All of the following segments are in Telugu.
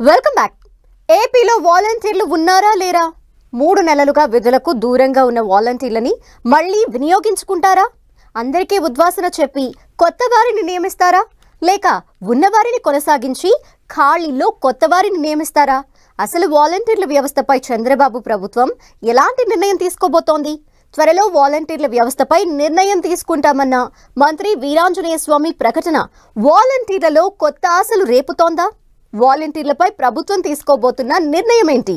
Welcome back. ఏపీలో వాలంటీర్లు ఉన్నారా లేరా? 3 నెలలుగా విధులకు దూరంగా ఉన్న వాలంటీర్లని మళ్లీ వినియోగించుకుంటారా? అందరికీ ఉద్వాసన చెప్పి కొత్త వారిని నియమిస్తారా? లేక ఉన్నవారిని కొనసాగించి ఖాళీల్లో కొత్త వారిని నియమిస్తారా? అసలు వాలంటీర్ల వ్యవస్థపై చంద్రబాబు ప్రభుత్వం ఎలాంటి నిర్ణయం తీసుకోబోతోంది? త్వరలో వాలంటీర్ల వ్యవస్థపై నిర్ణయం తీసుకుంటామన్న మంత్రి వీరాంజనేయ స్వామి ప్రకటన వాలంటీర్లలో కొత్త ఆశలు రేపుతోందా? వాలంటీర్లపై ప్రభుత్వం తీసుకోబోతున్న నిర్ణయం ఏంటి?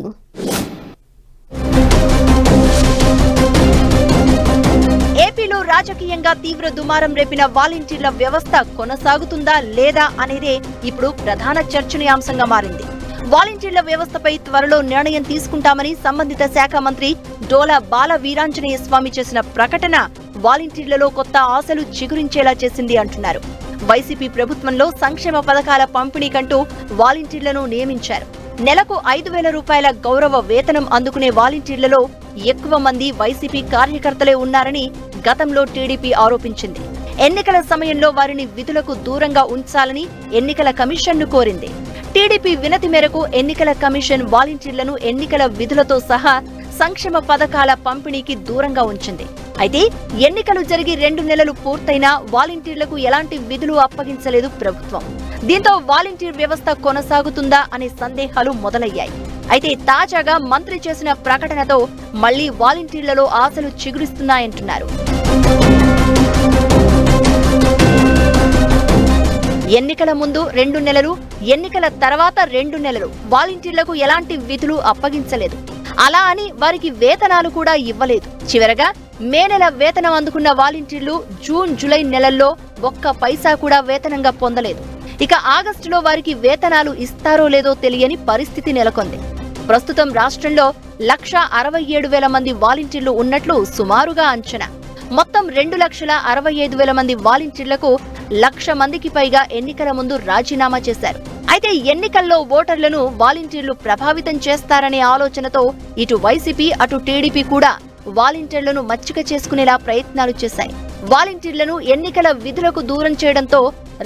ఏపీలో రాజకీయంగా తీవ్ర దుమారం రేపిన వాలంటీర్ల వ్యవస్థ కొనసాగుతుందా లేదా అనేదే ఇప్పుడు ప్రధాన చర్చనీయాంశంగా మారింది. వాలంటీర్ల వ్యవస్థపై త్వరలో నిర్ణయం తీసుకుంటామని సంబంధిత శాఖ మంత్రి డోలా బాల వీరాంజనేయ స్వామి చేసిన ప్రకటన వాలంటీర్లలో కొత్త ఆశలు చిగురించేలా చేసింది అంటున్నారు. వైసీపీ ప్రభుత్వంలో సంక్షేమ పథకాల పంపిణీ కంటూ వాలంటీర్లను నియమించారు. నెలకు 5,000 రూపాయల గౌరవ వేతనం అందుకునే వాలంటీర్లలో ఎక్కువ మంది వైసీపీ కార్యకర్తలే ఉన్నారని గతంలో టీడీపీ ఆరోపించింది. ఎన్నికల సమయంలో వారిని విధులకు దూరంగా ఉంచాలని ఎన్నికల కమిషన్ను కోరింది. టీడీపీ వినతి మేరకు ఎన్నికల కమిషన్ వాలంటీర్లను ఎన్నికల విధులతో సహా సంక్షేమ పథకాల పంపిణీకి దూరంగా ఉంచింది. అయితే ఎన్నికలు జరిగి 2 నెలలు పూర్తయినా వాలంటీర్లకు ఎలాంటి విధులు అప్పగించలేదు ప్రభుత్వం. దీంతో వాలంటీర్ వ్యవస్థ కొనసాగుతుందా అనే సందేహాలు మొదలయ్యాయి. అయితే తాజాగా మంత్రి చేసిన ప్రకటనతో మళ్లీ వాలంటీర్లలో ఆశలు చిగురిస్తున్నాయంటున్నారు. ఎన్నికల ముందు 2 నెలలు, ఎన్నికల తర్వాత 2 నెలలు వాలంటీర్లకు ఎలాంటి విధులు అప్పగించలేదు. అలా అని వారికి వేతనాలు కూడా ఇవ్వలేదు. చివరగా మే నెల వేతనం అందుకున్న వాలంటీర్లు జూన్, జూలై నెలల్లో ఒక్క పైసా కూడా వేతనంగా పొందలేదు. ఇక ఆగస్టులో వారికి వేతనాలు ఇస్తారో లేదో తెలియని పరిస్థితి నెలకొంది. ప్రస్తుతం రాష్ట్రంలో 1,67,000 మంది వాలంటీర్లు ఉన్నట్లు సుమారుగా అంచనా. మొత్తం 2,65,000 మంది వాలంటీర్లకు 1,00,000 మందికి పైగా ఎన్నికల ముందు రాజీనామా చేశారు. అయితే ఎన్నికల్లో ఓటర్లను వాలంటీర్లు ప్రభావితం చేస్తారనే ఆలోచనతో ఇటు వైసీపీ అటు టీడీపీ కూడా వాలంటీర్లను మచ్చిక చేసుకునేలా ప్రయత్నాలు చేశాయి. వాలంటీర్లను ఎన్నికల విధులకు దూరం చేయడంతో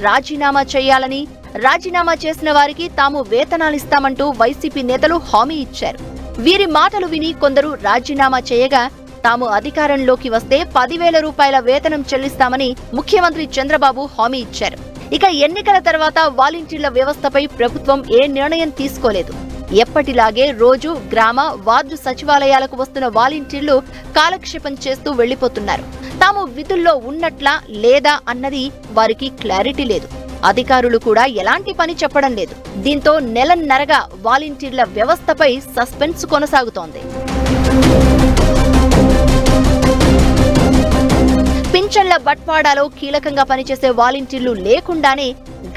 రాజీనామా చేయాలని, రాజీనామా చేసిన వారికి తాము వేతనాలిస్తామంటూ వైసీపీ నేతలు హామీ ఇచ్చారు. వీరి మాటలు విని కొందరు రాజీనామా చేయగా తాము అధికారంలోకి వస్తే 10,000 రూపాయల వేతనం చెల్లిస్తామని ముఖ్యమంత్రి చంద్రబాబు హామీ ఇచ్చారు. ఇక ఎన్నికల తర్వాత వాలంటీర్ల వ్యవస్థపై ప్రభుత్వం ఏ నిర్ణయం తీసుకోలేదు. ఎప్పటిలాగే రోజు గ్రామ, వార్డు సచివాలయాలకు వస్తున్న వాలంటీర్లు కాలక్షేపం చేస్తూ వెళ్లిపోతున్నారు. తాము విధుల్లో ఉన్నట్లా లేదా అన్నది వారికి క్లారిటీ లేదు. అధికారులు కూడా ఎలాంటి పని చెప్పడం లేదు. దీంతో నెలన్నరగా వాలంటీర్ల వ్యవస్థపై సస్పెన్స్ కొనసాగుతోంది. పింఛన్ల బట్వాడాలో కీలకంగా పనిచేసే వాలంటీర్లు లేకుండానే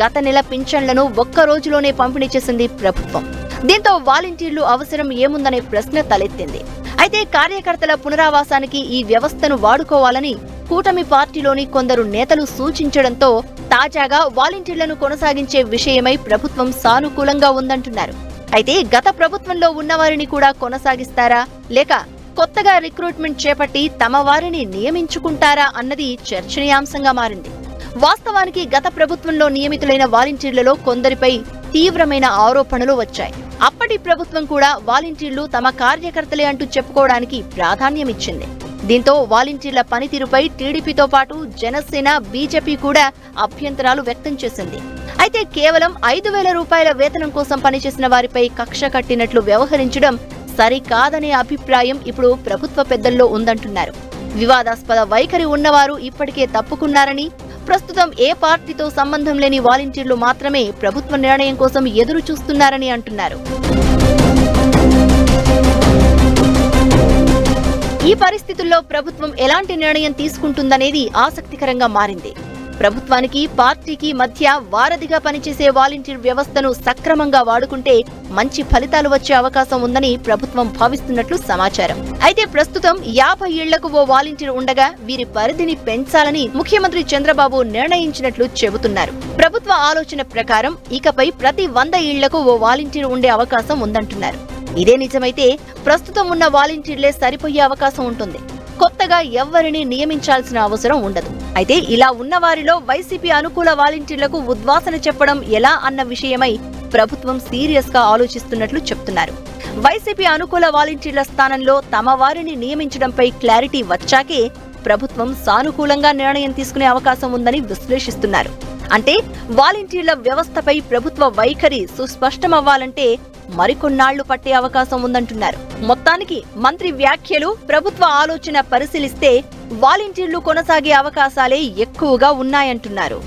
గత నెల పింఛన్లను ఒక్క రోజులోనే పంపిణీ చేసింది ప్రభుత్వం. దీంతో వాలంటీర్లు అవసరం ఏముందనే ప్రశ్న తలెత్తింది. అయితే కార్యకర్తల పునరావాసానికి ఈ వ్యవస్థను వాడుకోవాలని కూటమి పార్టీలోని కొందరు నేతలు సూచించడంతో తాజాగా వాలంటీర్లను కొనసాగించే విషయమై ప్రభుత్వం సానుకూలంగా ఉందంటున్నారు. అయితే గత ప్రభుత్వంలో ఉన్నవారిని కూడా కొనసాగిస్తారా లేక కొత్తగా రిక్రూట్మెంట్ చేపట్టి తమ వారిని నియమించుకుంటారా అన్నది చర్చనీయాంశంగా మారింది. వాస్తవానికి గత ప్రభుత్వంలో నియమితులైన వాలంటీర్లలో కొందరిపై తీవ్రమైన ఆరోపణలు వచ్చాయి. అప్పటి ప్రభుత్వం కూడా వాలంటీర్లు తమ కార్యకర్తలే అంటూ చెప్పుకోవడానికి ప్రాధాన్యమిచ్చింది. దీంతో వాలంటీర్ల పనితీరుపై టీడీపీతో పాటు జనసేన, బీజేపీ కూడా అభ్యంతరాలు వ్యక్తం చేసింది. అయితే కేవలం 5,000 రూపాయల వేతనం కోసం పనిచేసిన వారిపై కక్ష కట్టినట్లు వ్యవహరించడం సరికాదనే అభిప్రాయం ఇప్పుడు ప్రభుత్వ పెద్దల్లో ఉందంటున్నారు. వివాదాస్పద వైఖరి ఉన్నవారు ఇప్పటికే తప్పుకున్నారని, ప్రస్తుతం ఏ పార్టీతో సంబంధం లేని వాలంటీర్లు మాత్రమే ప్రభుత్వ నిర్ణయం కోసం ఎదురు చూస్తున్నారని అంటున్నారు. ఈ పరిస్థితుల్లో ప్రభుత్వం ఎలాంటి నిర్ణయం తీసుకుంటుందనేది ఆసక్తికరంగా మారింది. ప్రభుత్వానికి, పార్టీకి మధ్య వారధిగా పనిచేసే వాలంటీర్ వ్యవస్థను సక్రమంగా వాడుకుంటే మంచి ఫలితాలు వచ్చే అవకాశం ఉందని ప్రభుత్వం భావిస్తున్నట్లు సమాచారం. అయితే ప్రస్తుతం 50 ఇళ్లకు ఓ వాలంటీర్ ఉండగా వీరి పరిధిని పెంచాలని ముఖ్యమంత్రి చంద్రబాబు నిర్ణయించినట్లు చెబుతున్నారు. ప్రభుత్వ ఆలోచన ప్రకారం ఇకపై ప్రతి 100 ఇళ్లకు ఓ వాలంటీర్ ఉండే అవకాశం ఉందంటున్నారు. ఇదే నిజమైతే ప్రస్తుతం ఉన్న వాలంటీర్లే సరిపోయే అవకాశం ఉంటుంది. కొత్తగా ఎవ్వరిని నియమించాల్సిన అవసరం ఉండదు. అయితే ఇలా ఉన్న వారిలో వైసీపీ అనుకూల వాలంటీర్లకు ఉద్వాసన చెప్పడం ఎలా అన్న విషయమై ప్రభుత్వం సీరియస్ గా ఆలోచిస్తున్నట్లు చెప్తున్నారు. వైసీపీ అనుకూల వాలంటీర్ల స్థానంలో తమ వారిని నియమించడంపై క్లారిటీ వచ్చాకే ప్రభుత్వం సానుకూలంగా నిర్ణయం తీసుకునే అవకాశం ఉందని విశ్లేషిస్తున్నారు. అంటే వాలంటీర్ల వ్యవస్థపై ప్రభుత్వ వైఖరి సుస్పష్టమవ్వాలంటే మరికొన్నాళ్లు పట్టే అవకాశం ఉందంటున్నారు. మొత్తానికి మంత్రి వ్యాఖ్యలు, ప్రభుత్వ ఆలోచన పరిశీలిస్తే వాలంటీర్లు కొనసాగే అవకాశాలే ఎక్కువగా ఉన్నాయంటున్నారు.